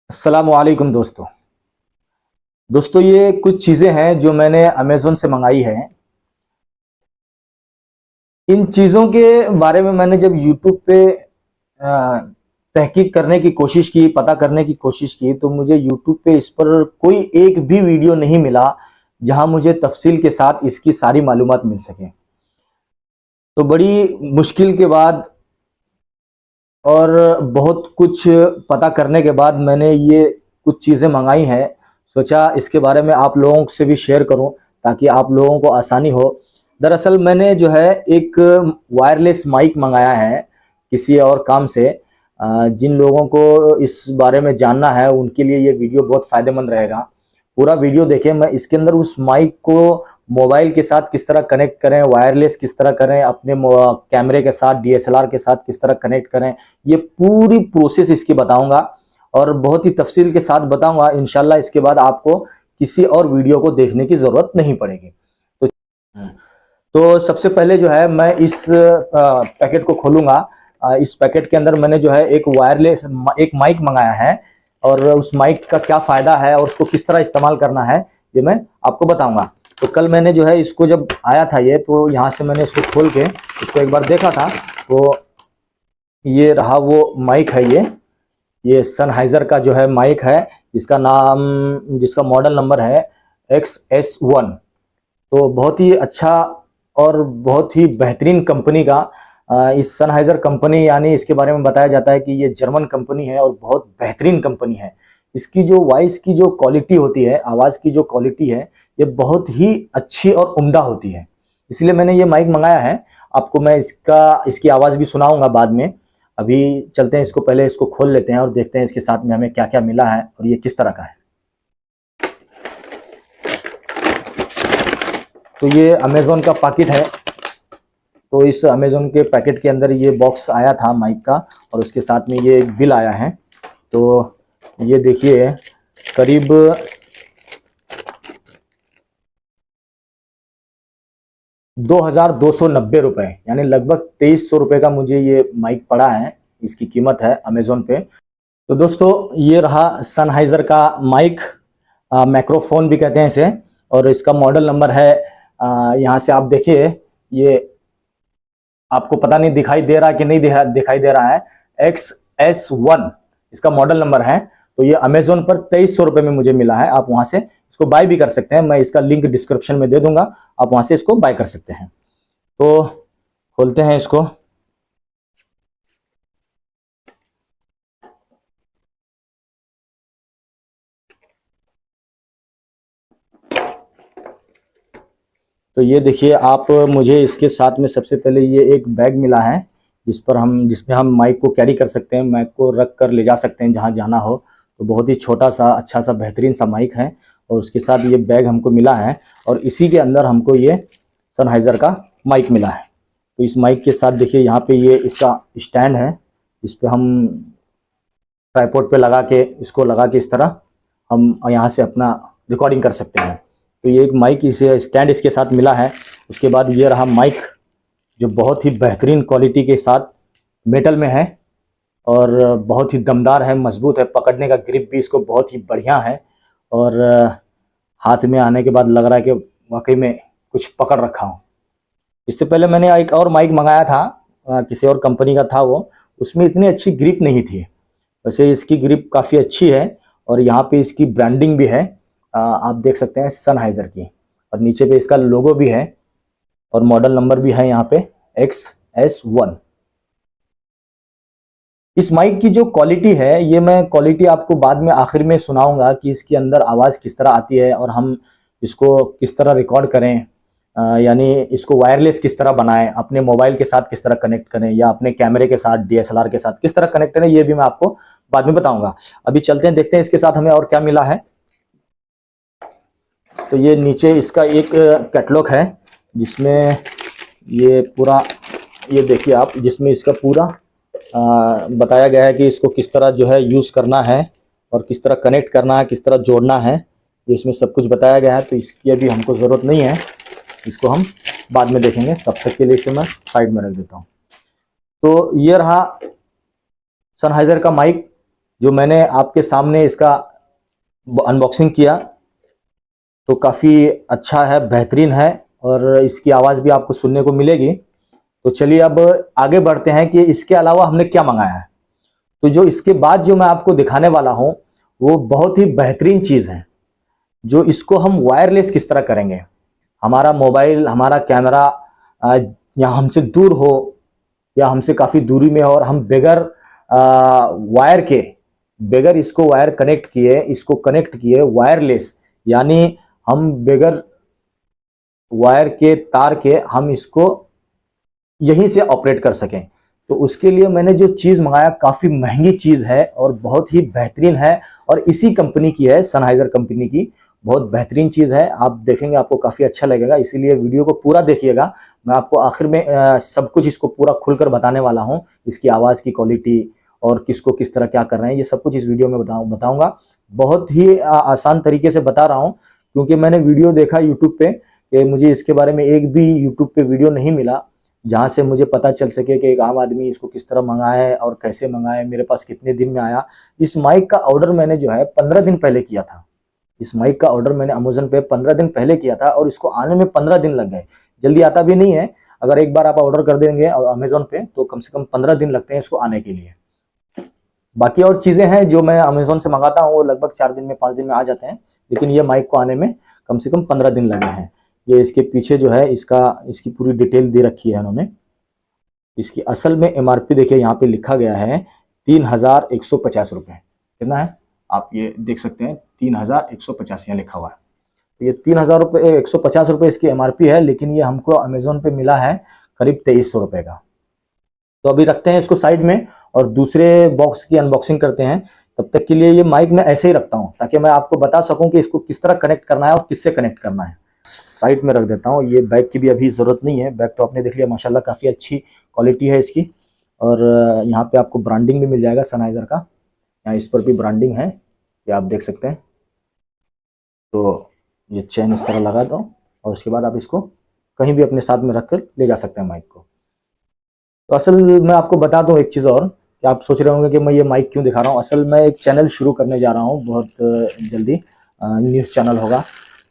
अस्सलामुअलैकुम दोस्तों। ये कुछ चीज़ें हैं जो मैंने अमेज़न से मंगाई हैं। इन चीज़ों के बारे में मैंने जब यूट्यूब पे तहकीक करने की कोशिश की, पता करने की कोशिश की, तो मुझे यूट्यूब पे इस पर कोई एक भी वीडियो नहीं मिला जहां मुझे तफसील के साथ इसकी सारी मालूमात मिल सके। तो बड़ी मुश्किल के बाद और बहुत कुछ पता करने के बाद मैंने ये कुछ चीज़ें मंगाई हैं। सोचा इसके बारे में आप लोगों से भी शेयर करूं ताकि आप लोगों को आसानी हो। दरअसल मैंने जो है एक वायरलेस माइक मंगाया है किसी और काम से। जिन लोगों को इस बारे में जानना है उनके लिए ये वीडियो बहुत फ़ायदेमंद रहेगा। पूरा वीडियो देखें। मैं इसके अंदर उस माइक को मोबाइल के साथ किस तरह कनेक्ट करें, वायरलेस किस तरह करें, अपने कैमरे के साथ, डीएसएलआर के साथ किस तरह कनेक्ट करें, ये पूरी प्रोसेस इसकी बताऊंगा और बहुत ही तफसील के साथ बताऊंगा। इंशाल्लाह इसके बाद आपको किसी और वीडियो को देखने की ज़रूरत नहीं पड़ेगी। तो सबसे पहले जो है मैं इस पैकेट को खोलूंगा। इस पैकेट के अंदर मैंने जो है एक वायरलेस एक माइक मंगाया है और उस माइक का क्या फ़ायदा है और उसको किस तरह इस्तेमाल करना है ये मैं आपको बताऊंगा। तो कल मैंने जो है इसको जब आया था ये, तो यहाँ से मैंने इसको खोल के इसको एक बार देखा था। तो ये रहा वो माइक है। ये सनहाइजर का जो है माइक है, जिसका मॉडल नंबर है XS1। तो बहुत ही अच्छा और बहुत ही बेहतरीन कंपनी का इस सनहाइजर कंपनी, यानी इसके बारे में बताया जाता है कि ये जर्मन कंपनी है और बहुत बेहतरीन कंपनी है। इसकी जो वॉइस की जो क्वालिटी होती है, आवाज़ की जो क्वालिटी है, ये बहुत ही अच्छी और उम्दा होती है। इसलिए मैंने ये माइक मंगाया है। आपको मैं इसकी आवाज़ भी सुनाऊंगा बाद में। अभी चलते हैं, इसको पहले इसको खोल लेते हैं और देखते हैं इसके साथ में हमें क्या क्या मिला है और ये किस तरह का है। तो ये अमेज़न का पैकेट है। तो इस अमेज़न के पैकेट के अंदर ये बॉक्स आया था माइक का और उसके साथ में ये एक बिल आया है। तो ये देखिए, करीब 2290 रुपये, यानी लगभग 2300 रुपये का मुझे ये माइक पड़ा है। इसकी कीमत है अमेज़न पे। तो दोस्तों ये रहा सनहाइजर का माइक, माइक्रोफोन भी कहते हैं इसे, और इसका मॉडल नंबर है, यहाँ से आप देखिए, ये आपको पता नहीं दिखाई दे रहा है कि नहीं दिखाई दे रहा है, XS1 इसका मॉडल नंबर है। तो ये अमेज़न पर 2300 रुपये में मुझे मिला है। आप वहां से इसको बाय भी कर सकते हैं, मैं इसका लिंक डिस्क्रिप्शन में दे दूंगा, आप वहां से इसको बाय कर सकते हैं। तो खोलते हैं इसको। तो ये देखिए आप, मुझे इसके साथ में सबसे पहले ये एक बैग मिला है जिसमें हम माइक को कैरी कर सकते हैं, माइक को रख कर ले जा सकते हैं जहाँ जाना हो। तो बहुत ही छोटा सा अच्छा सा बेहतरीन सा माइक है और उसके साथ ये बैग हमको मिला है और इसी के अंदर हमको ये सनहाइजर का माइक मिला है। तो इस माइक के साथ देखिए यहाँ पे ये इसका स्टैंड है, इस पर हम ट्राइपॉड पे लगा के, इसको लगा के इस तरह हम यहाँ से अपना रिकॉर्डिंग कर सकते हैं। तो ये एक माइक, इसे स्टैंड इसके साथ मिला है। उसके बाद ये रहा माइक, जो बहुत ही बेहतरीन क्वालिटी के साथ मेटल में है और बहुत ही दमदार है, मजबूत है। पकड़ने का ग्रिप भी इसको बहुत ही बढ़िया है और हाथ में आने के बाद लग रहा है कि वाकई में कुछ पकड़ रखा हूँ। इससे पहले मैंने एक और माइक मंगाया था, किसी और कंपनी का था वो, उसमें इतनी अच्छी ग्रिप नहीं थी। वैसे इसकी ग्रिप काफ़ी अच्छी है और यहाँ पे इसकी ब्रांडिंग भी है, आप देख सकते हैं सनहाइजर की, और नीचे पे इसका लोगो भी है और मॉडल नंबर भी है यहाँ पे XS1। इस माइक की जो क्वालिटी है, ये मैं क्वालिटी आपको बाद में आखिर में सुनाऊंगा कि इसके अंदर आवाज़ किस तरह आती है और हम इसको किस तरह रिकॉर्ड करें, यानी इसको वायरलेस किस तरह बनाएं, अपने मोबाइल के साथ किस तरह कनेक्ट करें या अपने कैमरे के साथ, डीएसएलआर के साथ किस तरह कनेक्ट करें, ये भी मैं आपको बाद में बताऊंगा। अभी चलते हैं, देखते हैं इसके साथ हमें और क्या मिला है। तो ये नीचे इसका एक कैटलॉग है जिसमें ये पूरा, ये देखिए आप, जिसमें इसका पूरा बताया गया है कि इसको किस तरह जो है यूज़ करना है और किस तरह कनेक्ट करना है, किस तरह जोड़ना है, ये इसमें सब कुछ बताया गया है। तो इसकी अभी हमको ज़रूरत नहीं है, इसको हम बाद में देखेंगे। तब तक के लिए इसे मैं साइड में रख देता हूँ। तो ये रहा सनहाइजर का माइक, जो मैंने आपके सामने इसका अनबॉक्सिंग किया तो काफ़ी अच्छा है, बेहतरीन है और इसकी आवाज़ भी आपको सुनने को मिलेगी। तो चलिए अब आगे बढ़ते हैं कि इसके अलावा हमने क्या मंगाया है। तो जो इसके बाद जो मैं आपको दिखाने वाला हूं वो बहुत ही बेहतरीन चीज़ है। जो इसको हम वायरलेस किस तरह करेंगे, हमारा मोबाइल, हमारा कैमरा या हमसे दूर हो या हमसे काफ़ी दूरी में हो और हम बगैर वायर के, बगैर इसको वायर कनेक्ट किए, इसको कनेक्ट किए वायरलेस, यानी हम बगैर वायर के, तार के हम इसको यहीं से ऑपरेट कर सकें। तो उसके लिए मैंने जो चीज़ मंगाया काफ़ी महंगी चीज़ है और बहुत ही बेहतरीन है और इसी कंपनी की है, सनहाइजर कंपनी की। बहुत बेहतरीन चीज़ है, आप देखेंगे आपको काफ़ी अच्छा लगेगा, इसीलिए वीडियो को पूरा देखिएगा। मैं आपको आखिर में सब कुछ इसको पूरा खुलकर बताने वाला हूँ, इसकी आवाज़ की क्वालिटी और किसको किस तरह क्या कर रहे हैं, ये सब कुछ इस वीडियो में बताऊँगा। बहुत ही आसान तरीके से बता रहा हूँ क्योंकि मैंने वीडियो देखा यूट्यूब पे कि मुझे इसके बारे में एक भी यूट्यूब पे वीडियो नहीं मिला जहाँ से मुझे पता चल सके कि एक आम आदमी इसको किस तरह मंगाए और कैसे मंगाए, मेरे पास कितने दिन में आया। इस माइक का ऑर्डर मैंने जो है 15 दिन पहले किया था। इस माइक का ऑर्डर मैंने अमेजोन पे 15 दिन पहले किया था और इसको आने में 15 दिन लग गए। जल्दी आता भी नहीं है, अगर एक बार आप ऑर्डर कर देंगे अमेजोन पे तो कम से कम 15 दिन लगते हैं इसको आने के लिए। बाकी और चीज़ें हैं जो मैं अमेजोन से मंगाता हूँ वो लगभग 4 दिन में, 5 दिन में आ जाते हैं, लेकिन ये माइक को आने में कम से कम 15 दिन लगे हैं। ये इसके पीछे जो है इसकी पूरी डिटेल दे रखी है इन्होंने। इसकी असल में MRP देखिए यहाँ पे लिखा गया है 3150 रुपये। कितना है आप ये देख सकते हैं, 3150 यहाँ लिखा हुआ है। तो ये 3150 रुपये इसकी MRP है, लेकिन ये हमको अमेजोन पे मिला है करीब 2300 रुपये का। तो अभी रखते हैं इसको साइड में और दूसरे बॉक्स की अनबॉक्सिंग करते हैं। तब तक के लिए ये माइक मैं ऐसे ही रखता हूँ ताकि मैं आपको बता सकूँ कि इसको किस तरह कनेक्ट करना है और किससे कनेक्ट करना है। साइड में रख देता हूँ, ये बैग की भी अभी ज़रूरत नहीं है। बैग तो आपने देख लिया, माशाल्लाह काफ़ी अच्छी क्वालिटी है इसकी। और यहाँ पे आपको ब्रांडिंग भी मिल जाएगा सनहाइजर का, यहाँ इस पर भी ब्रांडिंग है, ये आप देख सकते हैं। तो ये चेन इस तरह लगा दो और उसके बाद आप इसको कहीं भी अपने साथ में रख कर ले जा सकते हैं माइक को। तो असल मैं आपको बता दूँ एक चीज़ और कि आप सोच रहे होंगे कि मैं ये माइक क्यों दिखा रहा हूँ। असल मैं एक चैनल शुरू करने जा रहा हूँ बहुत जल्दी, न्यूज़ चैनल होगा,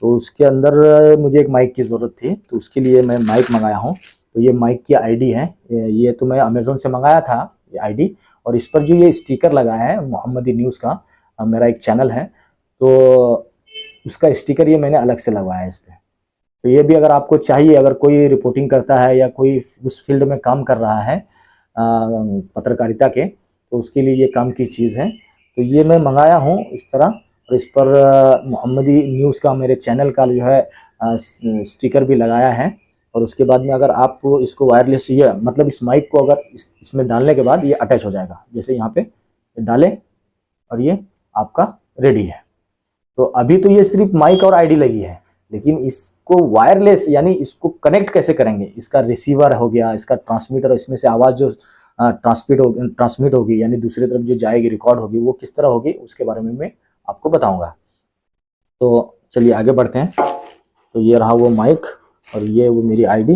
तो उसके अंदर मुझे एक माइक की ज़रूरत थी, तो उसके लिए मैं माइक मंगाया हूँ। तो ये माइक की आईडी है, ये तो मैं अमेज़ोन से मंगाया था ये आईडी, और इस पर जो ये स्टिकर लगा है मोहम्मदी न्यूज़ का, मेरा एक चैनल है तो उसका स्टिकर ये मैंने अलग से लगवाया है इस पर। तो ये भी अगर आपको चाहिए, अगर कोई रिपोर्टिंग करता है या कोई उस फील्ड में काम कर रहा है पत्रकारिता के, तो उसके लिए ये काम की चीज़ है। तो ये मैं मंगाया हूँ इस तरह, और इस पर मोहम्मदी न्यूज़ का मेरे चैनल का जो है स्टिकर भी लगाया है। और उसके बाद में अगर आप इसको वायरलेस, ये मतलब इस माइक को अगर इसमें डालने के बाद ये अटैच हो जाएगा, जैसे यहाँ पे डालें और ये आपका रेडी है। तो अभी तो ये सिर्फ माइक और आईडी लगी है, लेकिन इसको वायरलेस यानी इसको कनेक्ट कैसे करेंगे, इसका रिसीवर हो गया, इसका ट्रांसमीटर, इसमें से आवाज़ जो ट्रांसमिट होगी यानी दूसरी तरफ जो जाएगी, रिकॉर्ड होगी, वो किस तरह होगी उसके बारे में मैं आपको बताऊंगा। तो चलिए आगे बढ़ते हैं। तो ये रहा वो माइक और ये वो मेरी आईडी।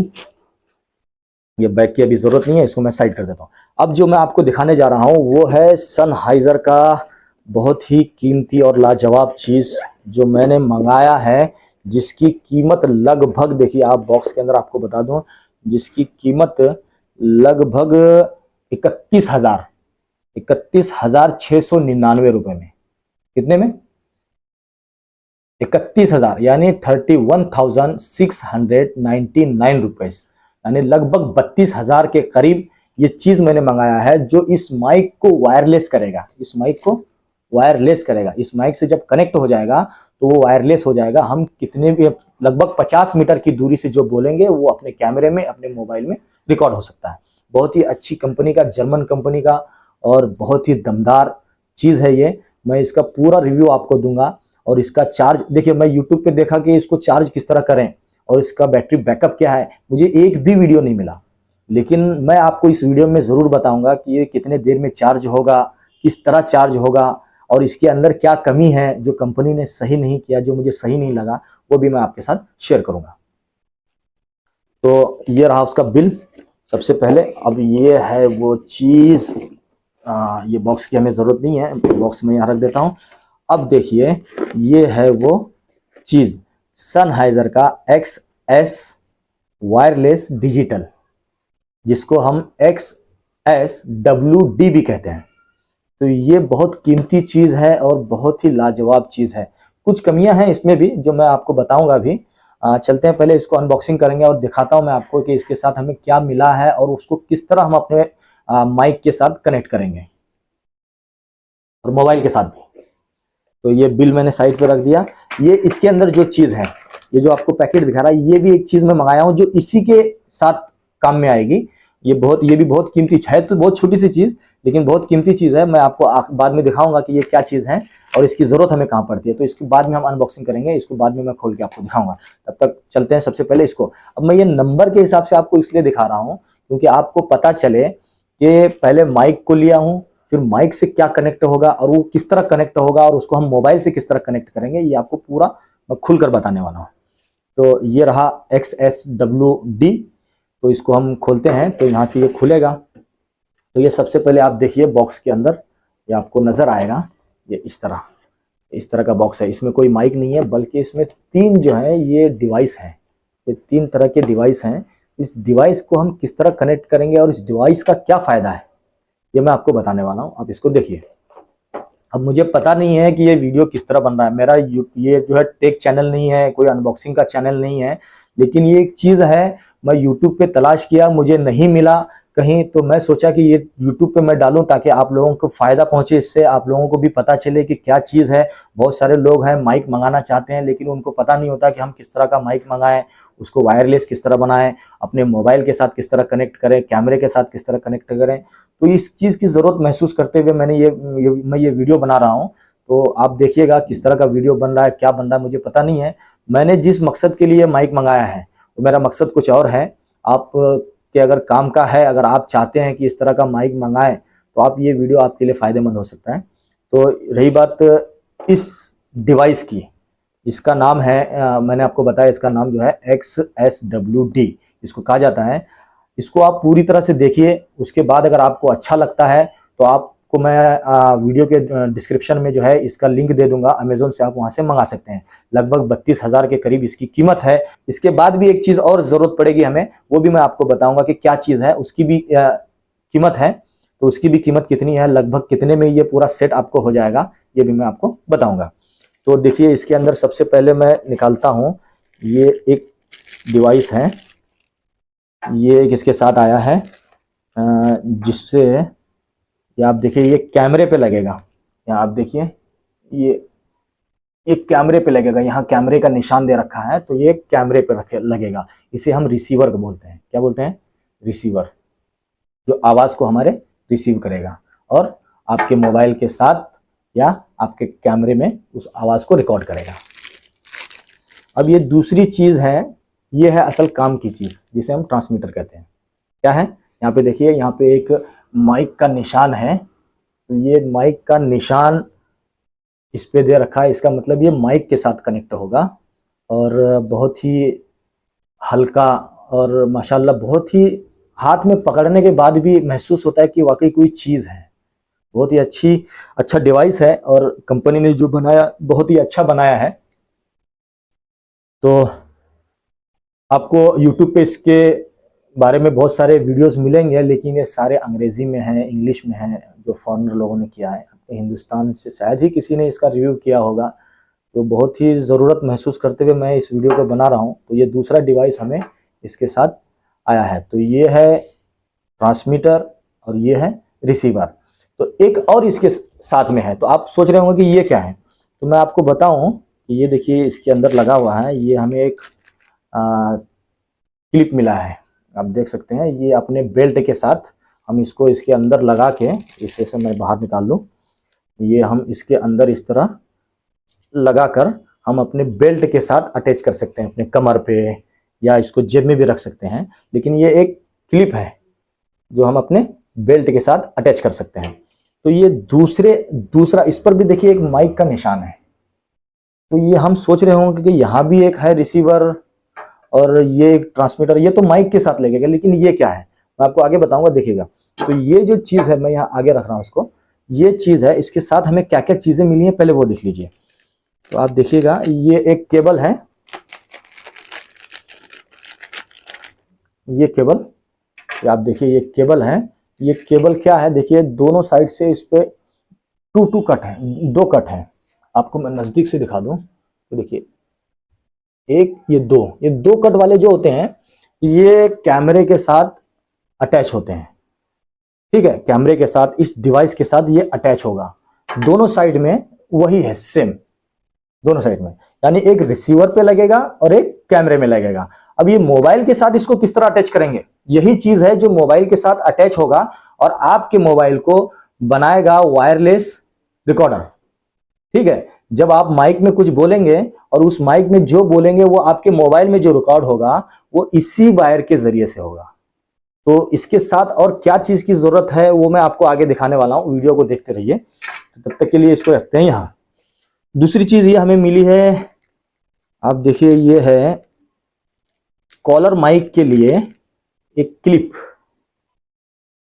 ये बैग की अभी ज़रूरत नहीं है, इसको मैं साइड कर देता हूँ। अब जो मैं आपको दिखाने जा रहा हूँ वो है सनहाइजर का बहुत ही कीमती और लाजवाब चीज़ जो मैंने मंगाया है, जिसकी कीमत लगभग, देखिए आप बॉक्स के अंदर आपको बता दूं, जिसकी कीमत लगभग 31,699 रुपये में। कितने में? 31,000 यानी 31,699 रुपीज़, यानी लगभग 32,000 के करीब ये चीज़ मैंने मंगाया है, जो इस माइक को वायरलेस करेगा। इस माइक को वायरलेस करेगा, इस माइक से जब कनेक्ट हो जाएगा तो वो वायरलेस हो जाएगा। हम कितने भी, लगभग 50 मीटर की दूरी से जो बोलेंगे वो अपने कैमरे में, अपने मोबाइल में रिकॉर्ड हो सकता है। बहुत ही अच्छी कंपनी का, जर्मन कंपनी का, और बहुत ही दमदार चीज़ है ये। मैं इसका पूरा रिव्यू आपको दूंगा। और इसका चार्ज देखिए, मैं यूट्यूब पे देखा कि इसको चार्ज किस तरह करें और इसका बैटरी बैकअप क्या है, मुझे एक भी वीडियो नहीं मिला, लेकिन मैं आपको इस वीडियो में ज़रूर बताऊंगा कि ये कितने देर में चार्ज होगा, किस तरह चार्ज होगा, और इसके अंदर क्या कमी है जो कंपनी ने सही नहीं किया, जो मुझे सही नहीं लगा, वो भी मैं आपके साथ शेयर करूंगा। तो ये रहा उसका बिल सबसे पहले। अब ये है वो चीज़ ये बॉक्स की हमें ज़रूरत नहीं है, बॉक्स में यहाँ रख देता हूँ। अब देखिए ये है वो चीज़, सनहाइजर का XS वायरलेस डिजिटल, जिसको हम XSWD भी कहते हैं। तो ये बहुत कीमती चीज़ है और बहुत ही लाजवाब चीज़ है। कुछ कमियां हैं इसमें भी जो मैं आपको बताऊंगा अभी। चलते हैं, पहले इसको अनबॉक्सिंग करेंगे और दिखाता हूं मैं आपको कि इसके साथ हमें क्या मिला है और उसको किस तरह हम अपने माइक के साथ कनेक्ट करेंगे और मोबाइल के साथ भी। तो ये बिल मैंने साइड पे रख दिया। ये इसके अंदर जो चीज़ है, ये जो आपको पैकेट दिखा रहा है, ये भी एक चीज़ मैं मंगाया हूँ जो इसी के साथ काम में आएगी। ये भी बहुत कीमती है, तो बहुत छोटी सी चीज़ लेकिन बहुत कीमती चीज़ है। मैं आपको बाद में दिखाऊंगा कि ये क्या चीज़ है और इसकी ज़रूरत हमें कहाँ पड़ती है। तो इसके बाद में हम अनबॉक्सिंग करेंगे, इसको बाद में मैं खोल के आपको दिखाऊंगा। तब तक चलते हैं सबसे पहले इसको। अब मैं ये नंबर के हिसाब से आपको इसलिए दिखा रहा हूँ क्योंकि आपको पता चले कि पहले माइक को लिया हूँ, फिर माइक से क्या कनेक्ट होगा और वो किस तरह कनेक्ट होगा और उसको हम मोबाइल से किस तरह कनेक्ट करेंगे, ये आपको पूरा मैं खुलकर बताने वाला हूँ। तो ये रहा XSWD। तो इसको हम खोलते हैं, तो यहाँ से ये खुलेगा। तो ये सबसे पहले आप देखिए बॉक्स के अंदर ये आपको नजर आएगा, ये इस तरह का बॉक्स है। इसमें कोई माइक नहीं है, बल्कि इसमें 3 जो है ये डिवाइस हैं। ये 3 तरह के डिवाइस हैं। इस डिवाइस को हम किस तरह कनेक्ट करेंगे और इस डिवाइस का क्या फायदा है, ये मैं आपको बताने वाला हूँ। आप इसको देखिए। अब मुझे पता नहीं है कि ये वीडियो किस तरह बन रहा है। मेरा ये जो है टेक चैनल नहीं है, कोई अनबॉक्सिंग का चैनल नहीं है, लेकिन ये एक चीज़ है, मैं यूट्यूब पे तलाश किया, मुझे नहीं मिला कहीं, तो मैं सोचा कि ये यूट्यूब पे मैं डालूं ताकि आप लोगों को फ़ायदा पहुंचे, इससे आप लोगों को भी पता चले कि क्या चीज़ है। बहुत सारे लोग हैं माइक मंगाना चाहते हैं लेकिन उनको पता नहीं होता कि हम किस तरह का माइक मंगाएं, उसको वायरलेस किस तरह बनाएं, अपने मोबाइल के साथ किस तरह कनेक्ट करें, कैमरे के साथ किस तरह कनेक्ट करें। तो इस चीज़ की ज़रूरत महसूस करते हुए मैं ये वीडियो बना रहा हूँ। तो आप देखिएगा किस तरह का वीडियो बन रहा है, क्या बन रहा है मुझे पता नहीं है। मैंने जिस मकसद के लिए माइक मंगाया है वो मेरा मकसद कुछ और है। आप के अगर काम का है, अगर आप चाहते हैं कि इस तरह का माइक मंगाएं, तो आप ये वीडियो आपके लिए फ़ायदेमंद हो सकता है। तो रही बात इस डिवाइस की, इसका नाम है मैंने आपको बताया, इसका नाम जो है XSWD इसको कहा जाता है। इसको आप पूरी तरह से देखिए, उसके बाद अगर आपको अच्छा लगता है तो आपको मैं वीडियो के डिस्क्रिप्शन में जो है इसका लिंक दे दूंगा, अमेजोन से आप वहां से मंगा सकते हैं। लगभग 32,000 के करीब इसकी कीमत है। इसके बाद भी एक चीज़ और ज़रूरत पड़ेगी हमें, वो भी मैं आपको बताऊंगा कि क्या चीज़ है, उसकी भी कीमत है। तो उसकी भी कीमत कितनी है, लगभग कितने में ये पूरा सेट आपको हो जाएगा, ये भी मैं आपको बताऊंगा। तो देखिए इसके अंदर सबसे पहले मैं निकालता हूँ, ये एक डिवाइस है, ये एक इसके साथ आया है, जिससे ये आप देखिए ये कैमरे पे लगेगा। यहाँ आप देखिए ये कैमरे पे लगेगा, यहाँ कैमरे का निशान दे रखा है, तो ये कैमरे पे लगेगा। इसे हम रिसीवर को बोलते हैं। क्या बोलते हैं? रिसीवर, जो आवाज़ को हमारे रिसीव करेगा और आपके मोबाइल के साथ या आपके कैमरे में उस आवाज़ को रिकॉर्ड करेगा। अब ये दूसरी चीज़ है, ये है असल काम की चीज़ जिसे हम ट्रांसमीटर कहते हैं। क्या है? यहाँ पे देखिए, यहाँ पे एक माइक का निशान है। तो ये माइक का निशान इस पे दे रखा है, इसका मतलब ये माइक के साथ कनेक्ट होगा और बहुत ही हल्का और माशाल्लाह बहुत ही हाथ में पकड़ने के बाद भी महसूस होता है कि वाकई कोई चीज़ है। बहुत ही अच्छा डिवाइस है और कंपनी ने जो बनाया बहुत ही अच्छा बनाया है। तो आपको YouTube पे इसके बारे में बहुत सारे वीडियोस मिलेंगे, लेकिन ये सारे अंग्रेजी में हैं, इंग्लिश में हैं, जो फॉरेनर लोगों ने किया है। हिंदुस्तान से शायद ही किसी ने इसका रिव्यू किया होगा। तो बहुत ही ज़रूरत महसूस करते हुए मैं इस वीडियो को बना रहा हूँ। तो ये दूसरा डिवाइस हमें इसके साथ आया है। तो ये है ट्रांसमीटर और ये है रिसीवर। तो एक और इसके साथ में है। तो आप सोच रहे होंगे कि ये क्या है, तो मैं आपको बताऊं कि ये देखिए इसके अंदर लगा हुआ है। ये हमें एक क्लिप मिला है, आप देख सकते हैं। ये अपने बेल्ट के साथ हम इसको इसके अंदर लगा के, इसे से मैं बाहर निकाल लूँ, ये हम इसके अंदर इस तरह लगाकर हम अपने बेल्ट के साथ अटैच कर सकते हैं, अपने कमर पे, या इसको जेब में भी रख सकते हैं। लेकिन ये एक क्लिप है जो हम अपने बेल्ट के साथ अटैच कर सकते हैं। तो ये दूसरा इस पर भी देखिए एक माइक का निशान है। तो ये हम सोच रहे होंगे कि यहाँ भी एक है रिसीवर और ये एक ट्रांसमीटर, ये तो माइक के साथ लगेगा, लेकिन ये क्या है मैं आपको आगे बताऊंगा, देखिएगा। तो ये जो चीज़ है मैं यहाँ आगे रख रहा हूँ इसको, ये चीज़ है, इसके साथ हमें क्या क्या चीज़ें मिली हैं पहले वो देख लीजिए। तो आप देखिएगा ये एक केबल है, ये केबल, ये आप देखिए ये केबल है। ये केबल क्या है, देखिए दोनों साइड से इस पे टू कट है, 2 कट है। आपको मैं नजदीक से दिखा दूं तो देखिए एक, ये दो कट वाले जो होते हैं ये कैमरे के साथ अटैच होते हैं, ठीक है। कैमरे के साथ, इस डिवाइस के साथ ये अटैच होगा। दोनों साइड में वही है, सेम दोनों साइड में, यानी एक रिसीवर पे लगेगा और एक कैमरे में लगेगा। अब ये मोबाइल के साथ इसको किस तरह अटैच करेंगे, यही चीज है जो मोबाइल के साथ अटैच होगा और आपके मोबाइल को बनाएगा वायरलेस रिकॉर्डर, ठीक है। जब आप माइक में कुछ बोलेंगे और उस माइक में जो बोलेंगे वो आपके मोबाइल में जो रिकॉर्ड होगा वो इसी वायर के जरिए से होगा। तो इसके साथ और क्या चीज की जरूरत है वो मैं आपको आगे दिखाने वाला हूं, वीडियो को देखते रहिए। तो तब तक के लिए इसको रखते हैं यहां। दूसरी चीज ये हमें मिली है, आप देखिए ये है कॉलर माइक के लिए एक क्लिप,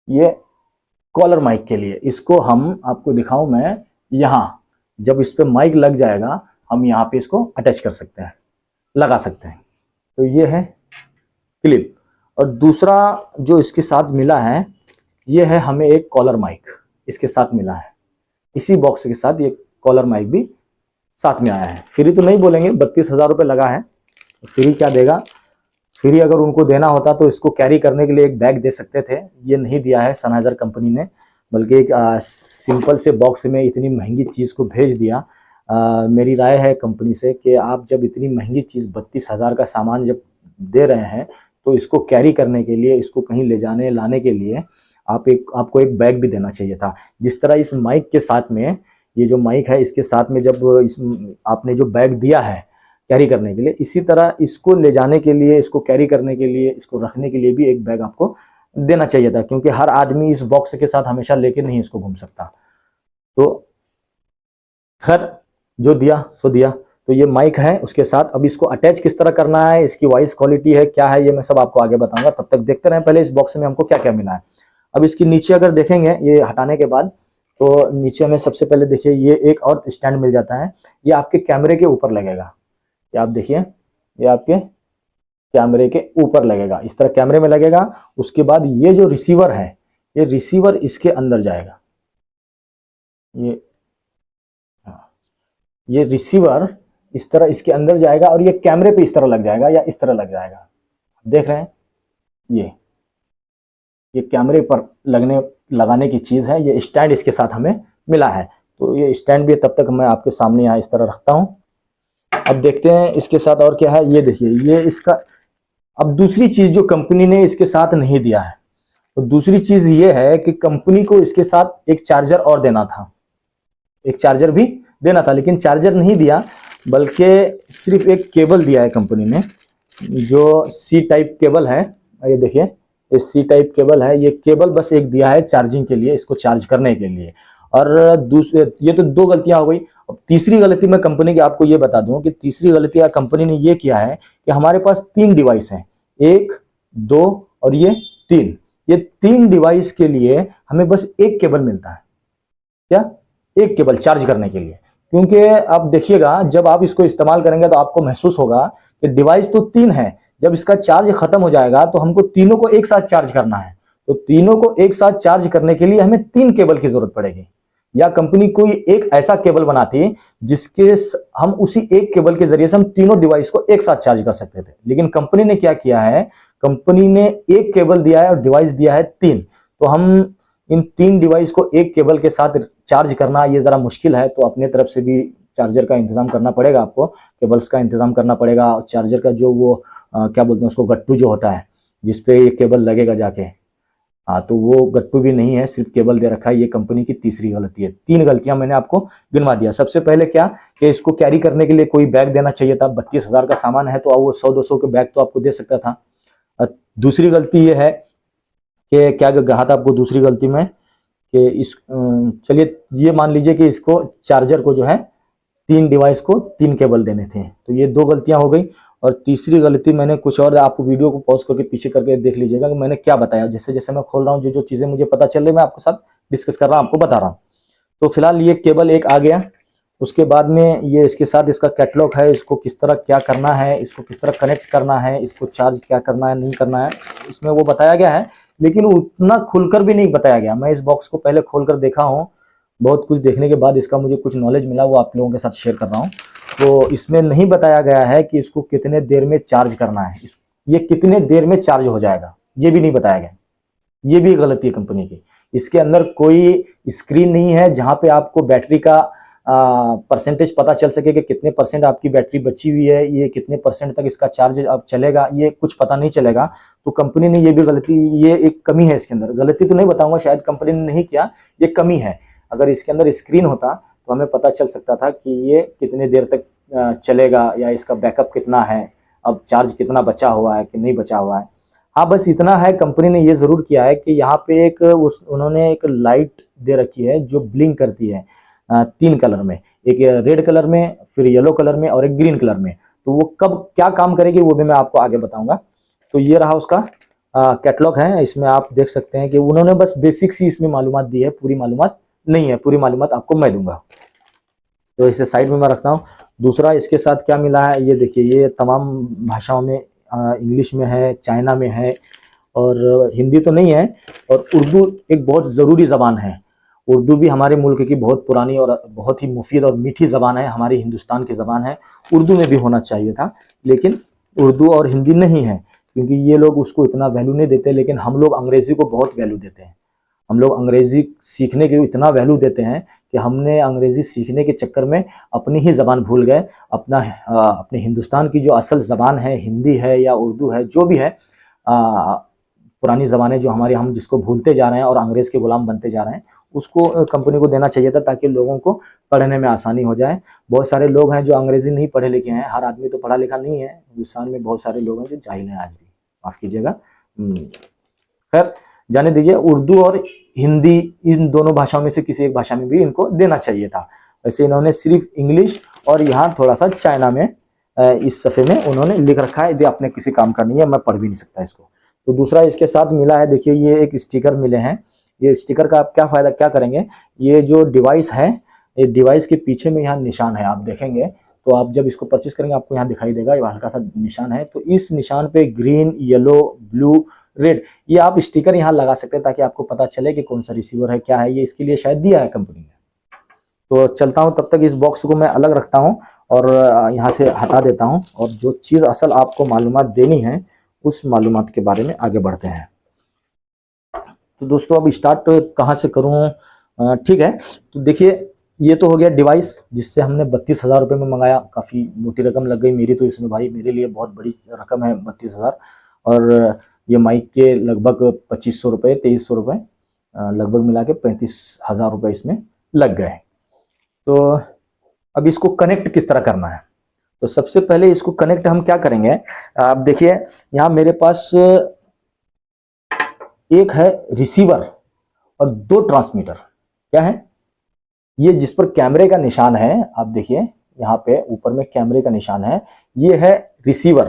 ये कॉलर माइक के लिए, इसको हम आपको दिखाऊं मैं यहां, जब इस पे माइक लग जाएगा हम यहाँ पे इसको अटैच कर सकते हैं, लगा सकते हैं। तो ये है क्लिप। और दूसरा जो इसके साथ मिला है ये है हमें एक कॉलर माइक इसके साथ मिला है, इसी बॉक्स के साथ ये कॉलर माइक भी साथ में आया है। फ्री तो नहीं बोलेंगे, 32,000 रुपये लगा है, फ्री क्या देगा। फ्री अगर उनको देना होता तो इसको कैरी करने के लिए एक बैग दे सकते थे, ये नहीं दिया है सनहाइजर कंपनी ने, बल्कि एक सिंपल से बॉक्स में इतनी महंगी चीज़ को भेज दिया। मेरी राय है कंपनी से कि आप जब इतनी महंगी चीज़ 32,000 का सामान जब दे रहे हैं तो इसको कैरी करने के लिए, इसको कहीं ले जाने लाने के लिए आपको एक बैग भी देना चाहिए था। जिस तरह इस माइक के साथ में, ये जो माइक है इसके साथ में जब आपने जो बैग दिया है कैरी करने के लिए, इसी तरह इसको ले जाने के लिए, इसको कैरी करने के लिए, इसको रखने के लिए भी एक बैग आपको देना चाहिए था, क्योंकि हर आदमी इस बॉक्स के साथ हमेशा लेके नहीं इसको घूम सकता। तो खैर जो दिया सो दिया। तो ये माइक है उसके साथ, अब इसको अटैच किस तरह करना है, इसकी वॉइस क्वालिटी है क्या है, ये मैं सब आपको आगे बताऊंगा। तब तक देखते रहें पहले इस बॉक्स में हमको क्या क्या मिला है। अब इसके नीचे अगर देखेंगे ये हटाने के बाद, तो नीचे हमें सबसे पहले देखिए ये एक और स्टैंड मिल जाता है, ये आपके कैमरे के ऊपर लगेगा। ये आप देखिए ये आपके कैमरे के ऊपर लगेगा, इस तरह कैमरे में लगेगा। उसके बाद ये जो रिसीवर है, ये रिसीवर इसके अंदर जाएगा, ये रिसीवर इस तरह इसके अंदर जाएगा और ये कैमरे पे इस तरह लग जाएगा या इस तरह लग जाएगा। देख रहे हैं ये कैमरे पर लगाने की चीज है। ये स्टैंड इसके साथ हमें मिला है, तो ये स्टैंड भी तब तक मैं आपके सामने यहाँ इस तरह रखता हूँ। अब देखते हैं इसके साथ और क्या है। ये देखिए ये इसका, अब दूसरी चीज जो कंपनी ने इसके साथ नहीं दिया है, तो दूसरी चीज ये है कि कंपनी को इसके साथ एक चार्जर और देना था, एक चार्जर भी देना था, लेकिन चार्जर नहीं दिया, बल्कि सिर्फ एक केबल दिया है कंपनी ने, जो सी टाइप केबल है। ये देखिए ये सी टाइप केबल है, ये केबल बस एक दिया है चार्जिंग के लिए, इसको चार्ज करने के लिए। और दूसरे, ये तो 2 गलतियां हो गई। अब तीसरी गलती मैं कंपनी की आपको ये बता दूं कि तीसरी गलती कंपनी ने ये किया है कि हमारे पास 3 डिवाइस हैं, 1, 2 और ये 3। ये 3 डिवाइस के लिए हमें बस एक केबल मिलता है, क्या, एक केबल चार्ज करने के लिए। क्योंकि आप देखिएगा जब आप इसको इस्तेमाल करेंगे तो आपको महसूस होगा कि डिवाइस तो 3 है, जब इसका चार्ज खत्म हो जाएगा तो हमको तीनों को एक साथ चार्ज करना है। तो तीनों को एक साथ चार्ज करने के लिए हमें 3 केबल की जरूरत पड़ेगी, या कंपनी कोई एक ऐसा केबल बनाती जिसके हम उसी एक केबल के जरिए से हम तीनों डिवाइस को एक साथ चार्ज कर सकते थे। लेकिन कंपनी ने क्या किया है, कंपनी ने एक केबल दिया है और डिवाइस दिया है 3। तो हम इन 3 डिवाइस को एक केबल के साथ चार्ज करना ये जरा मुश्किल है, तो अपने तरफ से भी चार्जर का इंतजाम करना पड़ेगा, आपको केबल्स का इंतजाम करना पड़ेगा। चार्जर का जो वो क्या बोलते हैं उसको, गट्टू जो होता है जिसपे ये केबल लगेगा जाके, तो वो गट्टू भी नहीं है, सिर्फ केबल दे रखा है। ये कंपनी की तीसरी गलती है। 3 गलतियां मैंने आपको गिनवा दिया। सबसे पहले क्या कि इसको कैरी करने के लिए कोई बैग देना चाहिए था, 32,000 का सामान है तो वो 100-200 के बैग तो आपको दे सकता था। दूसरी गलती ये है कि क्या कहा था आपको दूसरी गलती में कि इस, चलिए ये मान लीजिए कि इसको चार्जर को जो है 3 डिवाइस को 3 केबल देने थे, तो ये 2 गलतियां हो गई। और तीसरी गलती मैंने कुछ और, आप वीडियो को पॉज करके पीछे करके देख लीजिएगा कि मैंने क्या बताया। जैसे जैसे मैं खोल रहा हूँ, जो जो चीज़ें मुझे पता चल रही मैं आपके साथ डिस्कस कर रहा हूँ, आपको बता रहा हूँ। तो फिलहाल ये केबल एक आ गया। उसके बाद में ये इसके साथ इसका कैटलॉग है, इसको किस तरह क्या करना है, इसको किस तरह कनेक्ट करना है, इसको चार्ज क्या करना है नहीं करना है, इसमें वो बताया गया है, लेकिन उतना खुलकर भी नहीं बताया गया। मैं इस बॉक्स को पहले खोलकर देखा हूँ, बहुत कुछ देखने के बाद इसका मुझे कुछ नॉलेज मिला, वो आप लोगों के साथ शेयर कर रहा हूँ। तो इसमें नहीं बताया गया है कि इसको कितने देर में चार्ज करना है, ये कितने देर में चार्ज हो जाएगा, ये भी नहीं बताया गया। ये भी गलती है कंपनी की। इसके अंदर कोई स्क्रीन नहीं है जहां पे आपको बैटरी का परसेंटेज पता चल सके कि कितने परसेंट आपकी बैटरी बची हुई है, ये कितने परसेंट तक इसका चार्ज अब चलेगा, ये कुछ पता नहीं चलेगा। तो कंपनी ने ये भी गलती, ये एक कमी है इसके अंदर। गलती तो नहीं बताऊंगा, शायद कंपनी ने नहीं किया, ये कमी है। अगर इसके अंदर स्क्रीन होता तो हमें पता चल सकता था कि ये कितने देर तक चलेगा, या इसका बैकअप कितना है, अब चार्ज कितना बचा हुआ है कि नहीं बचा हुआ है। हाँ, बस इतना है, कंपनी ने ये जरूर किया है कि यहाँ पे एक उन्होंने एक लाइट दे रखी है जो ब्लिंक करती है 3 कलर में, एक रेड कलर में, फिर येलो कलर में और एक ग्रीन कलर में। तो वो कब क्या काम करेगी वो भी मैं आपको आगे बताऊंगा। तो ये रहा उसका कैटलॉग है, इसमें आप देख सकते हैं कि उन्होंने बस बेसिक सी इसमें मालूमात दी है, पूरी मालूमात नहीं है, पूरी मालूमात आपको मैं दूंगा। तो इसे साइड में मैं रखता हूँ। दूसरा इसके साथ क्या मिला है, ये देखिए, ये तमाम भाषाओं में, इंग्लिश में है, चाइना में है, और हिंदी तो नहीं है, और उर्दू एक बहुत ज़रूरी ज़बान है। उर्दू भी हमारे मुल्क की बहुत पुरानी और बहुत ही मुफीद और मीठी ज़बान है, हमारी हिंदुस्तान की ज़बान है। उर्दू में भी होना चाहिए था, लेकिन उर्दू और हिंदी नहीं है, क्योंकि ये लोग उसको इतना वैल्यू नहीं देते, लेकिन हम लोग अंग्रेज़ी को बहुत वैल्यू देते हैं। हम लोग अंग्रेज़ी सीखने के इतना वैल्यू देते हैं कि हमने अंग्रेज़ी सीखने के चक्कर में अपनी ही ज़बान भूल गए। अपने हिंदुस्तान की जो असल ज़बान है, हिंदी है या उर्दू है, जो भी है, पुरानी ज़बानें जो हमारी, हम जिसको भूलते जा रहे हैं और अंग्रेज़ के गुलाम बनते जा रहे हैं, उसको कंपनी को देना चाहिए था, ताकि लोगों को पढ़ने में आसानी हो जाए। बहुत सारे लोग हैं जो अंग्रेज़ी नहीं पढ़े लिखे हैं, हर आदमी तो पढ़ा लिखा नहीं है, हिंदुस्तान में बहुत सारे लोग हैं जो जाहिल हैं आज भी, माफ़ कीजिएगा। खैर, जाने दीजिए। उर्दू और हिंदी, इन दोनों भाषाओं में से किसी एक भाषा में भी इनको देना चाहिए था। वैसे इन्होंने सिर्फ इंग्लिश और यहाँ थोड़ा सा चाइना में, इस सफ़े में उन्होंने लिख रखा है, यदि आपने किसी काम का नहीं है, मैं पढ़ भी नहीं सकता इसको। तो दूसरा इसके साथ मिला है, देखिए, ये एक स्टिकर मिले हैं। ये स्टिकर का आप क्या फ़ायदा, क्या करेंगे, ये जो डिवाइस है, ये डिवाइस के पीछे में यहाँ निशान है, आप देखेंगे तो आप जब इसको परचेस करेंगे आपको यहाँ दिखाई देगा, ये हल्का सा निशान है। तो इस निशान पे ग्रीन, येलो, ब्लू, रेड, ये आप स्टिकर यहाँ लगा सकते हैं, ताकि आपको पता चले कि कौन सा रिसीवर है, क्या है। ये इसके लिए शायद दिया है कंपनी ने। तो चलता हूँ, तब तक इस बॉक्स को मैं अलग रखता हूँ और यहाँ से हटा देता हूँ, और जो चीज़ असल आपको मालूमात देनी है उस मालूमात के बारे में आगे बढ़ते हैं। तो दोस्तों, अब स्टार्ट कहाँ से करूँ, ठीक है। तो देखिए, ये तो हो गया डिवाइस, जिससे हमने 32,000 रुपये में मंगाया। काफ़ी मोटी रकम लग गई मेरी तो इसमें भाई, मेरे लिए बहुत बड़ी रकम है 32,000। और ये माइक के लगभग 2500 रुपये, 2300 रुपये, लगभग मिला के 35,000 रुपये इसमें लग गए। तो अब इसको कनेक्ट किस तरह करना है, तो सबसे पहले इसको कनेक्ट हम क्या करेंगे, आप देखिए, यहाँ मेरे पास एक है रिसीवर और 2 ट्रांसमीटर। क्या है ये, जिस पर कैमरे का निशान है, आप देखिए यहाँ पे ऊपर में कैमरे का निशान है, ये है रिसीवर।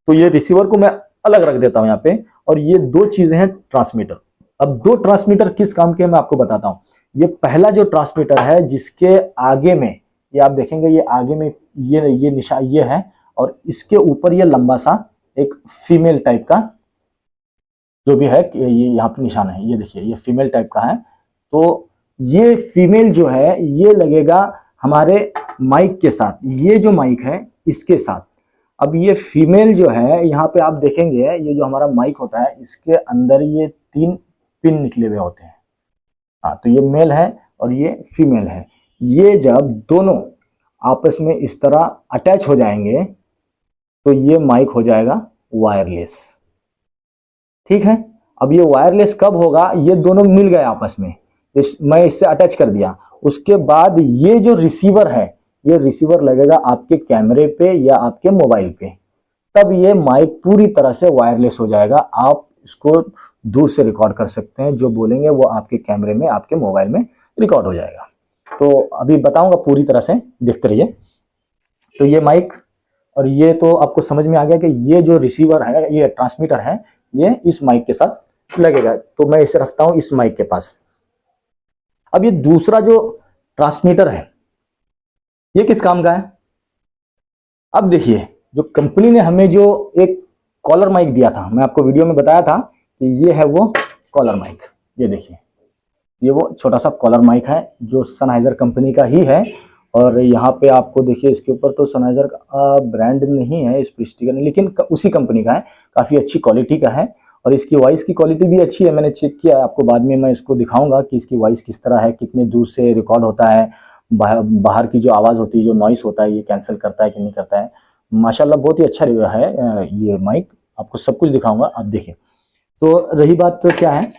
तो ये रिसीवर को मैं अलग रख देता हूं यहाँ पे, और ये 2 चीजें हैं ट्रांसमीटर। अब 2 ट्रांसमीटर किस काम के मैं आपको बताता हूं। ये पहला जो ट्रांसमीटर है, जिसके आगे में, ये आप देखेंगे, ये आगे में ये निशान ये है, और इसके ऊपर ये लंबा सा एक फीमेल टाइप का जो भी है, ये यहाँ पे निशान है, ये देखिए, ये फीमेल टाइप का है। तो ये फीमेल जो है, ये लगेगा हमारे माइक के साथ, ये जो माइक है इसके साथ। अब ये फीमेल जो है, यहाँ पे आप देखेंगे, ये जो हमारा माइक होता है, इसके अंदर ये 3 पिन निकले हुए होते हैं। हाँ, तो ये मेल है और ये फीमेल है। ये जब दोनों आपस में इस तरह अटैच हो जाएंगे तो ये माइक हो जाएगा वायरलेस। ठीक है। अब ये वायरलेस कब होगा, ये दोनों मिल गए आपस में, मैं इससे अटैच कर दिया, उसके बाद ये जो रिसीवर है, ये रिसीवर लगेगा आपके कैमरे पे या आपके मोबाइल पे, तब ये माइक पूरी तरह से वायरलेस हो जाएगा। आप इसको दूर से रिकॉर्ड कर सकते हैं, जो बोलेंगे वो आपके कैमरे में, आपके मोबाइल में रिकॉर्ड हो जाएगा। तो अभी बताऊंगा पूरी तरह से, देखते रहिए। तो ये माइक और ये तो आपको समझ में आ गया कि ये जो रिसीवर है, ये ट्रांसमीटर है, ये इस माइक के साथ लगेगा। तो मैं इसे रखता हूं इस माइक के पास। अब ये दूसरा जो ट्रांसमीटर है, ये किस काम का है? अब देखिए, जो कंपनी ने हमें जो एक कॉलर माइक दिया था, मैं आपको वीडियो में बताया था कि ये है वो कॉलर माइक। ये देखिए, ये वो छोटा सा कॉलर माइक है जो सनहाइजर कंपनी का ही है। और यहाँ पे आपको देखिए, इसके ऊपर तो सनहाइजर का ब्रांड नहीं है, इस पर स्टिकर नहीं, लेकिन उसी कंपनी का है, काफ़ी अच्छी क्वालिटी का है। और इसकी वॉइस की क्वालिटी भी अच्छी है, मैंने चेक किया है। आपको बाद में मैं इसको दिखाऊंगा कि इसकी वॉइस किस तरह है, कितने दूर से रिकॉर्ड होता है, बाहर की जो आवाज़ होती है, जो नॉइस होता है, ये कैंसिल करता है कि नहीं करता है। माशाल्लाह बहुत ही अच्छा है ये माइक। आपको सब कुछ दिखाऊंगा, आप देखिए। तो रही बात तो क्या है,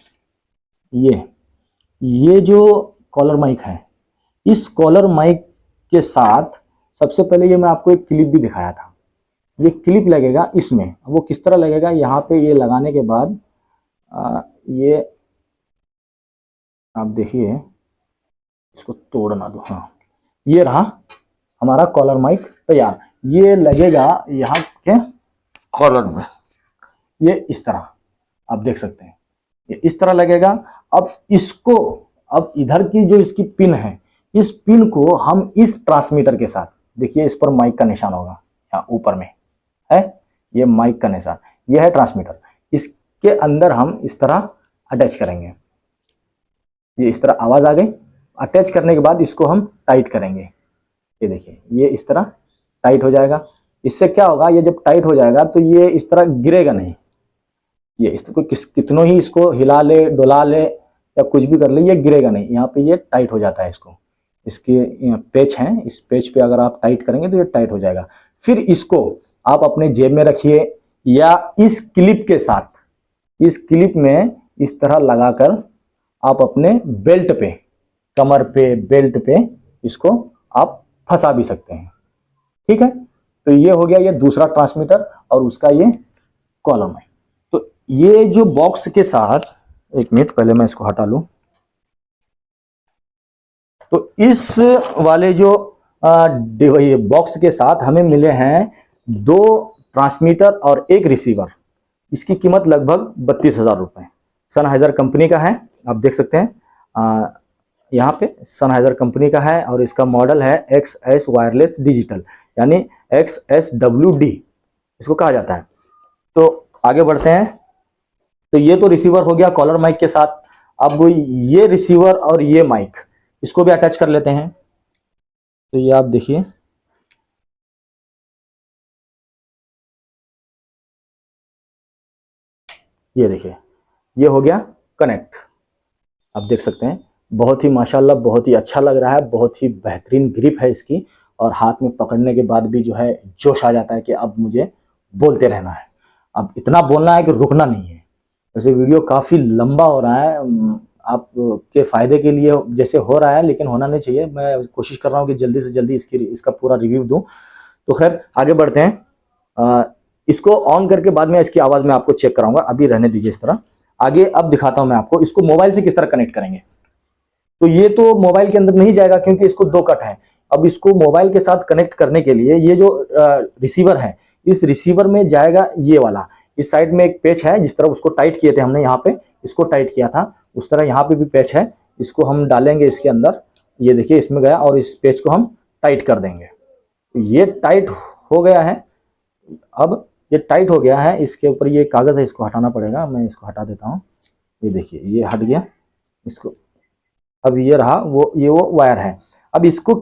ये जो कॉलर माइक है, इस कॉलर माइक के साथ सबसे पहले ये मैं आपको एक क्लिप भी दिखाया था। ये क्लिप लगेगा इसमें। वो किस तरह लगेगा, यहाँ पे ये लगाने के बाद ये आप देखिए, इसको तोड़ना दो। हाँ, ये रहा हमारा कॉलर माइक तैयार। ये लगेगा यहाँ के कॉलर में, ये इस तरह आप देख सकते हैं, ये इस तरह लगेगा। अब इसको, अब इधर की जो इसकी पिन है, इस पिन को हम इस ट्रांसमीटर के साथ, देखिए इस पर माइक का निशान होगा, यहाँ ऊपर में है ये माइक का निशान, ये है ट्रांसमीटर। इसके अंदर हम इस तरह अटैच करेंगे। ये इस तरह आवाज आ गई। अटैच करने के बाद इसको हम टाइट करेंगे। ये देखिए, ये इस तरह टाइट हो जाएगा। इससे क्या होगा, ये जब टाइट हो जाएगा तो ये इस तरह गिरेगा नहीं। ये इसको कितनों ही इसको हिला ले, डुला ले या कुछ भी कर ले, ये गिरेगा नहीं। यहाँ पे ये टाइट हो जाता है। इसको, इसके पेच हैं, इस पेच पे अगर आप टाइट करेंगे तो ये टाइट हो जाएगा। फिर इसको आप अपने जेब में रखिए या इस क्लिप के साथ, इस क्लिप में इस तरह लगाकर आप अपने बेल्ट पे, कमर पे, बेल्ट पे इसको आप फंसा भी सकते हैं। ठीक है, तो ये हो गया ये दूसरा ट्रांसमीटर और उसका ये कॉलम है। तो ये जो बॉक्स के साथ, एक मिनट पहले मैं इसको हटा लूं। तो इस वाले जो बॉक्स के साथ हमें मिले हैं 2 ट्रांसमीटर और 1 रिसीवर। इसकी कीमत लगभग 32,000 रुपए सनहाइजर कंपनी का है। आप देख सकते हैं यहाँ पे सनहाइजर कंपनी का है और इसका मॉडल है XS वायरलेस डिजिटल, यानी XSWD इसको कहा जाता है। तो आगे बढ़ते हैं। तो ये तो रिसीवर हो गया कॉलर माइक के साथ। अब ये रिसीवर और ये माइक, इसको भी अटैच कर लेते हैं। तो ये आप देखिए, ये देखिए, ये हो गया कनेक्ट। आप देख सकते हैं, बहुत ही माशाल्लाह, बहुत ही अच्छा लग रहा है, बहुत ही बेहतरीन ग्रिप है इसकी। और हाथ में पकड़ने के बाद भी जो है जोश आ जाता है कि अब मुझे बोलते रहना है, अब इतना बोलना है कि रुकना नहीं है। वैसे वीडियो काफ़ी लंबा हो रहा है, आपके फ़ायदे के लिए जैसे हो रहा है, लेकिन होना नहीं चाहिए। मैं कोशिश कर रहा हूँ कि जल्दी से जल्दी इसका पूरा रिव्यू दूँ। तो खैर आगे बढ़ते हैं। इसको ऑन करके बाद में इसकी आवाज़ में आपको चेक कराऊंगा, अभी रहने दीजिए इस तरह। आगे अब दिखाता हूं मैं आपको इसको मोबाइल से किस तरह कनेक्ट करेंगे। तो ये तो मोबाइल के अंदर नहीं जाएगा क्योंकि इसको 2 कट है। अब इसको मोबाइल के साथ कनेक्ट करने के लिए ये जो रिसीवर है, इस रिसीवर में जाएगा ये वाला। इस साइड में एक पेच है, जिस तरह उसको टाइट किए थे हमने, यहाँ पे इसको टाइट किया था, उस तरह यहाँ पे भी पेच है। इसको हम डालेंगे इसके अंदर, ये देखिए इसमें गया, और इस पेच को हम टाइट कर देंगे। तो ये टाइट हो गया है। अब ये टाइट हो गया है, इसके ऊपर ये कागज है, इसको हटाना पड़ेगा। मैं इसको हटा देता हूँ। ये देखिए, ये हट गया इसको। अब ये रहा वो वायर है। अब इसको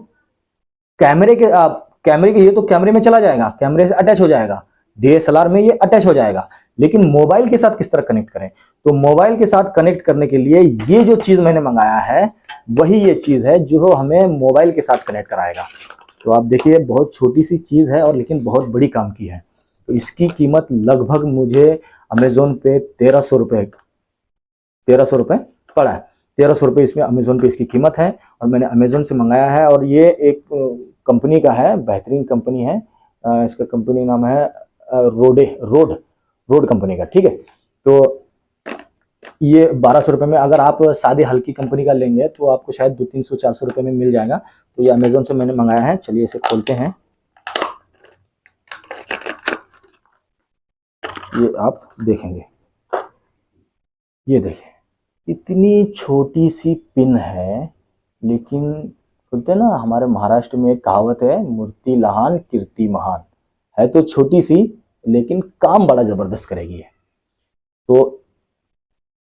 कैमरे के ये तो कैमरे में चला जाएगा, कैमरे से अटैच हो जाएगा, DSLR में ये अटैच हो जाएगा। लेकिन मोबाइल के साथ किस तरह कनेक्ट करें? तो मोबाइल के साथ कनेक्ट करने के लिए ये जो चीज मैंने मंगाया है, वही ये चीज है जो हमें मोबाइल के साथ कनेक्ट कराएगा। तो आप देखिए, बहुत छोटी सी चीज है और लेकिन बहुत बड़ी काम की है। तो इसकी कीमत लगभग मुझे अमेजोन पे 1300 रुपये पड़ा है। 1300 रुपये इसमें अमेजोन पे इसकी कीमत है, और मैंने अमेजोन से मंगाया है। और ये एक कंपनी का है, बेहतरीन कंपनी है। इसका कंपनी नाम है रोड कंपनी का। ठीक है, तो ये 1200 रुपये में, अगर आप सादी हल्की कंपनी का लेंगे तो आपको शायद 200-300-400 रुपये में मिल जाएगा। तो ये अमेजोन से मैंने मंगाया है। चलिए इसे खोलते हैं। ये आप देखेंगे, ये देखिए इतनी छोटी सी पिन है, लेकिन बोलते हैं ना हमारे महाराष्ट्र में एक कहावत है, मूर्ति लहान कीर्ति महान। है तो छोटी सी लेकिन काम बड़ा जबरदस्त करेगी है। तो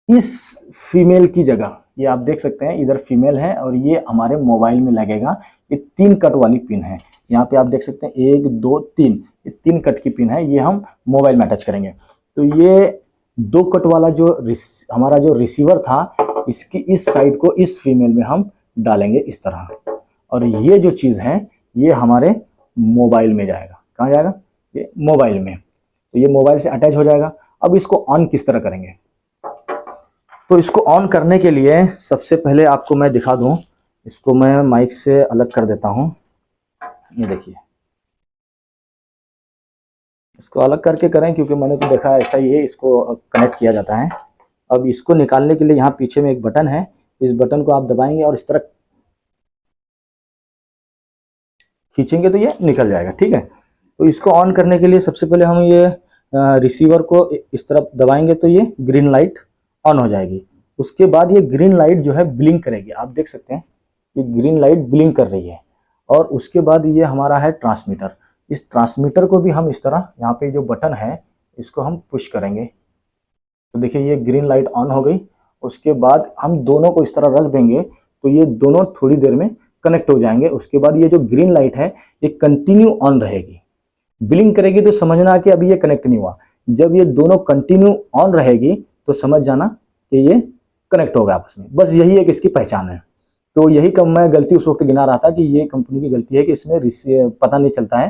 इस फीमेल की जगह ये आप देख सकते हैं, इधर फीमेल है और ये हमारे मोबाइल में लगेगा। ये 3 कट वाली पिन है, यहाँ पे आप देख सकते हैं 1 2 3, ये 3 कट की पिन है, ये हम मोबाइल में अटैच करेंगे। तो ये 2 कट वाला जो हमारा जो रिसीवर था, इसकी इस साइड को इस फीमेल में हम डालेंगे इस तरह, और ये जो चीज़ है ये हमारे मोबाइल में जाएगा। कहाँ जाएगा? ये मोबाइल में। तो ये मोबाइल से अटैच हो जाएगा। अब इसको ऑन किस तरह करेंगे? तो इसको ऑन करने के लिए सबसे पहले आपको मैं दिखा दूं, इसको मैं माइक से अलग कर देता हूं। ये देखिए, इसको अलग करके करें क्योंकि मैंने तो देखा ऐसा ही है, इसको कनेक्ट किया जाता है। अब इसको निकालने के लिए यहाँ पीछे में एक बटन है, इस बटन को आप दबाएंगे और इस तरह खींचेंगे तो ये निकल जाएगा। ठीक है, तो इसको ऑन करने के लिए सबसे पहले हम ये रिसीवर को इस तरफ दबाएंगे तो ये ग्रीन लाइट ऑन हो जाएगी। उसके बाद ये ग्रीन लाइट जो है ब्लिंक करेगी, आप देख सकते हैं ये ग्रीन लाइट ब्लिंक कर रही है। और उसके बाद ये हमारा है ट्रांसमीटर। इस ट्रांसमीटर को भी हम इस तरह, यहाँ पे जो बटन है इसको हम पुश करेंगे तो देखिए ये ग्रीन लाइट ऑन हो गई। उसके बाद हम दोनों को इस तरह रख देंगे तो ये दोनों थोड़ी देर में कनेक्ट हो जाएंगे। उसके बाद ये जो ग्रीन लाइट है ये कंटिन्यू ऑन रहेगी, ब्लिंक करेगी तो समझना कि अभी ये कनेक्ट नहीं हुआ। जब ये दोनों कंटिन्यू ऑन रहेगी तो समझ जाना कि ये कनेक्ट होगा आपस में। बस यही एक इसकी पहचान है। तो यही कम मैं गलती उस वक्त गिना रहा था कि ये कंपनी की गलती है कि इसमें पता नहीं चलता है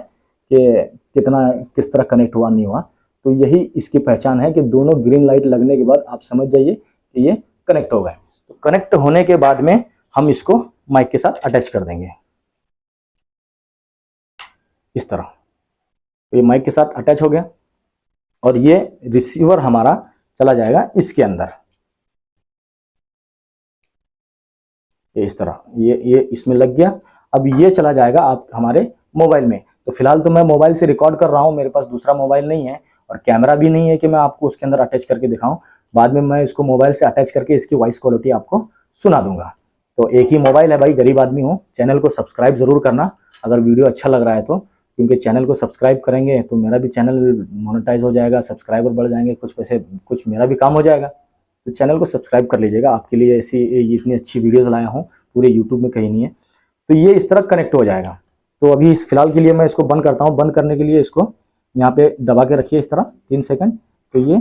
कि कितना किस तरह कनेक्ट हुआ नहीं हुआ। तो यही इसकी पहचान है कि दोनों ग्रीन लाइट लगने के बाद आप समझ जाइए कि ये कनेक्ट हो गए। तो कनेक्ट होने के बाद में हम इसको माइक के साथ अटैच कर देंगे इस तरह। तो ये माइक के साथ अटैच हो गया और ये रिसीवर हमारा चला जाएगा इसके अंदर, ये इस तरह ये इसमें लग गया। अब ये चला जाएगा आप हमारे मोबाइल में। तो फिलहाल तो मैं मोबाइल से रिकॉर्ड कर रहा हूँ, मेरे पास दूसरा मोबाइल नहीं है और कैमरा भी नहीं है कि मैं आपको उसके अंदर अटैच करके दिखाऊं। बाद में मैं इसको मोबाइल से अटैच करके इसकी वॉइस क्वालिटी आपको सुना दूंगा। तो एक ही मोबाइल है भाई, गरीब आदमी हूँ। चैनल को सब्सक्राइब जरूर करना अगर वीडियो अच्छा लग रहा है तो, क्योंकि चैनल को सब्सक्राइब करेंगे तो मेरा भी चैनल मोनेटाइज हो जाएगा, सब्सक्राइबर बढ़ जाएंगे, कुछ पैसे, कुछ मेरा भी काम हो जाएगा। तो चैनल को सब्सक्राइब कर लीजिएगा, आपके लिए ऐसी इतनी अच्छी वीडियोस लाया हूँ, पूरे यूट्यूब में कहीं नहीं है। तो ये इस तरह कनेक्ट हो जाएगा। तो अभी फिलहाल के लिए मैं इसको बंद करता हूँ। बंद करने के लिए इसको यहाँ पे दबा के रखिए इस तरह 3 सेकंड, तो ये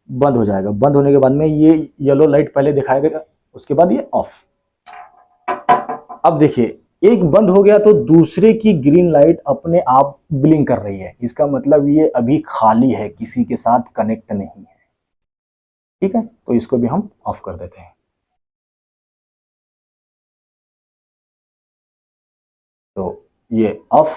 बंद हो जाएगा। बंद होने के बाद में ये येलो लाइट पहले दिखाएगा, उसके बाद ये ऑफ। अब देखिए एक बंद हो गया तो दूसरे की ग्रीन लाइट अपने आप ब्लिंक कर रही है। इसका मतलब ये अभी खाली है, किसी के साथ कनेक्ट नहीं है। ठीक है, तो इसको भी हम ऑफ कर देते हैं। तो ये ऑफ।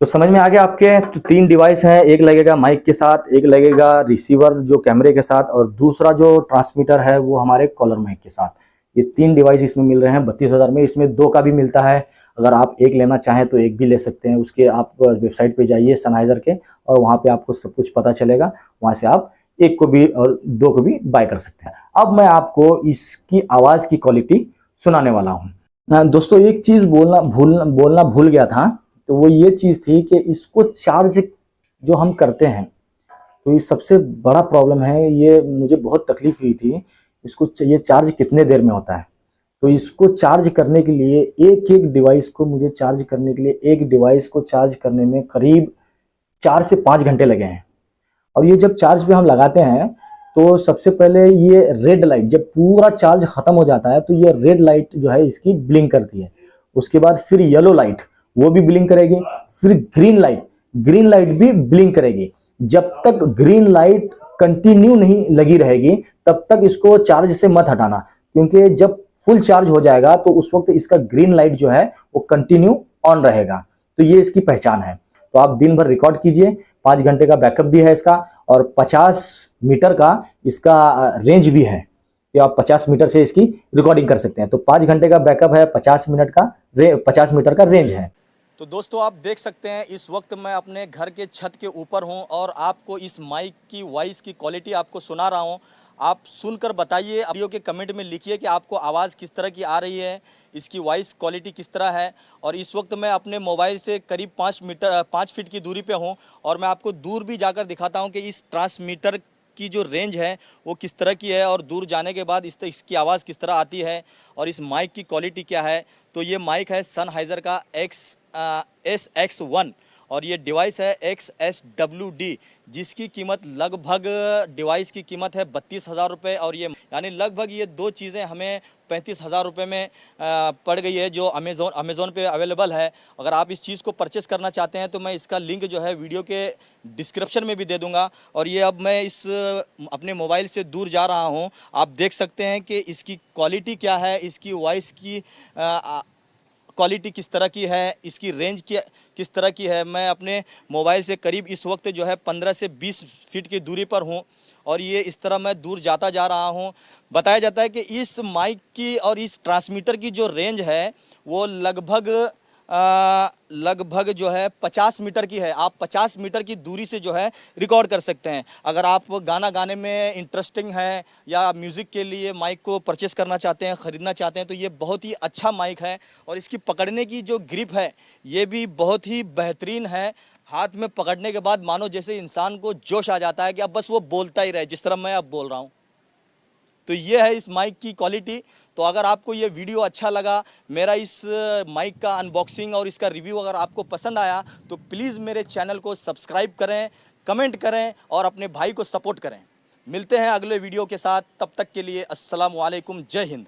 तो समझ में आ गया आपके? तो 3 डिवाइस हैं, एक लगेगा माइक के साथ, एक लगेगा रिसीवर जो कैमरे के साथ, और दूसरा जो ट्रांसमीटर है वो हमारे कॉलर माइक के साथ। ये 3 डिवाइस इसमें मिल रहे हैं 32,000 में। इसमें 2 का भी मिलता है, अगर आप एक लेना चाहें तो एक भी ले सकते हैं। उसके आप वेबसाइट पे जाइए सनहाइजर के, और वहाँ पे आपको सब कुछ पता चलेगा। वहाँ से आप एक को भी और 2 को भी बाय कर सकते हैं। अब मैं आपको इसकी आवाज़ की क्वालिटी सुनाने वाला हूँ। दोस्तों एक चीज़ बोलना भूल गया था, तो वो ये चीज़ थी कि इसको चार्ज जो हम करते हैं तो ये सबसे बड़ा प्रॉब्लम है। ये मुझे बहुत तकलीफ हुई थी, इसको ये चार्ज कितने देर में होता है। तो इसको चार्ज करने के लिए एक डिवाइस को मुझे चार्ज करने के लिए, एक डिवाइस को चार्ज करने में करीब 4 से 5 घंटे लगे हैं। और ये जब चार्ज पे हम लगाते हैं तो सबसे पहले ये रेड लाइट, जब पूरा चार्ज खत्म हो जाता है तो ये रेड लाइट जो है इसकी ब्लिंक करती है। उसके बाद फिर येलो लाइट वो भी ब्लिंक करेगी, फिर ग्रीन लाइट भी ब्लिंक करेगी। जब तक ग्रीन लाइट कंटिन्यू नहीं लगी रहेगी तब तक इसको चार्ज से मत हटाना, क्योंकि जब फुल चार्ज हो जाएगा तो उस वक्त इसका ग्रीन लाइट जो है वो कंटिन्यू ऑन रहेगा। तो ये इसकी पहचान है। तो आप दिन भर रिकॉर्ड कीजिए, 5 घंटे का बैकअप भी है इसका, और 50 मीटर का इसका रेंज भी है कि आप 50 मीटर से इसकी रिकॉर्डिंग कर सकते हैं। तो 5 घंटे का बैकअप है, 50 मीटर का रेंज है। तो दोस्तों आप देख सकते हैं इस वक्त मैं अपने घर के छत के ऊपर हूं और आपको इस माइक की वॉइस की क्वालिटी आपको सुना रहा हूं। आप सुनकर बताइए, वीडियो के कमेंट में लिखिए कि आपको आवाज़ किस तरह की आ रही है, इसकी वॉइस क्वालिटी किस तरह है। और इस वक्त मैं अपने मोबाइल से करीब 5 फीट की दूरी पे हूं और मैं आपको दूर भी जाकर दिखाता हूं कि इस ट्रांसमीटर की जो रेंज है वो किस तरह की है और दूर जाने के बाद इसकी आवाज़ किस तरह आती है और इस माइक की क्वालिटी क्या है। तो ये माइक है सनहाइज़र का SX1 और ये डिवाइस है XSWD, जिसकी कीमत लगभग डिवाइस की कीमत है 32,000 रुपये और ये यानी लगभग ये दो चीज़ें हमें 35,000 रुपये में पड़ गई है, जो अमेज़ोन पे अवेलेबल है। अगर आप इस चीज़ को परचेस करना चाहते हैं तो मैं इसका लिंक जो है वीडियो के डिस्क्रिप्शन में भी दे दूंगा। और ये अब मैं इस अपने मोबाइल से दूर जा रहा हूं, आप देख सकते हैं कि इसकी क्वालिटी क्या है, इसकी वॉइस की क्वालिटी किस तरह की है, इसकी रेंज किस तरह की है। मैं अपने मोबाइल से करीब इस वक्त जो है 15 से 20 फीट की दूरी पर हूँ और ये इस तरह मैं दूर जाता जा रहा हूँ। बताया जाता है कि इस माइक की और इस ट्रांसमीटर की जो रेंज है वो लगभग जो है 50 मीटर की है। आप 50 मीटर की दूरी से जो है रिकॉर्ड कर सकते हैं। अगर आप गाना गाने में इंटरेस्टिंग है या म्यूज़िक के लिए माइक को परचेस करना चाहते हैं, ख़रीदना चाहते हैं, तो ये बहुत ही अच्छा माइक है। और इसकी पकड़ने की जो ग्रिप है ये भी बहुत ही बेहतरीन है। हाथ में पकड़ने के बाद मानो जैसे इंसान को जोश आ जाता है कि अब बस वो बोलता ही रहे, जिस तरह मैं अब बोल रहा हूँ। तो ये है इस माइक की क्वालिटी। तो अगर आपको ये वीडियो अच्छा लगा, मेरा इस माइक का अनबॉक्सिंग और इसका रिव्यू अगर आपको पसंद आया तो प्लीज़ मेरे चैनल को सब्सक्राइब करें, कमेंट करें और अपने भाई को सपोर्ट करें। मिलते हैं अगले वीडियो के साथ, तब तक के लिए अस्सलाम वालेकुम, जय हिंद।